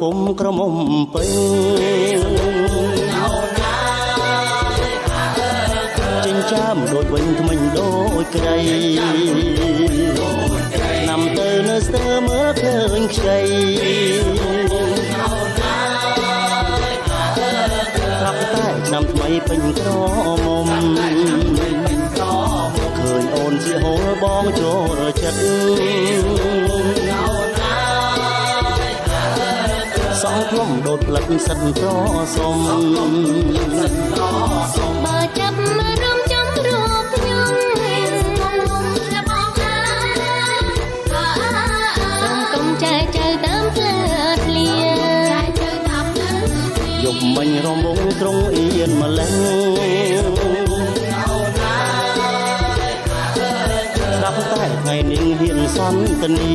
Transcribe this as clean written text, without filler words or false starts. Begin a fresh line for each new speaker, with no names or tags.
គុំក្រមុំពេញចិញ្ចាមដូចវិញថ្មិញដូចក្រៃណាំទៅនៅស្ទើមើលឃើញខ្ចីប្រាប់តែឆ្នាំថ្មីពេញក្រមុំឃើញអូនជាហូរបងចូលចិត្តសងខ្ញុំដូចផ្លិតសិនត្រសុំ
បើចាប់មករំចំរួបខ្ញុំកុំចែកចៅតាមផ្លូវធ្លា
យប់មិញរំងត្រង់អៀនម្លេះស្រាប់តែថ្ងៃនេះហ៊ានសន្ទនា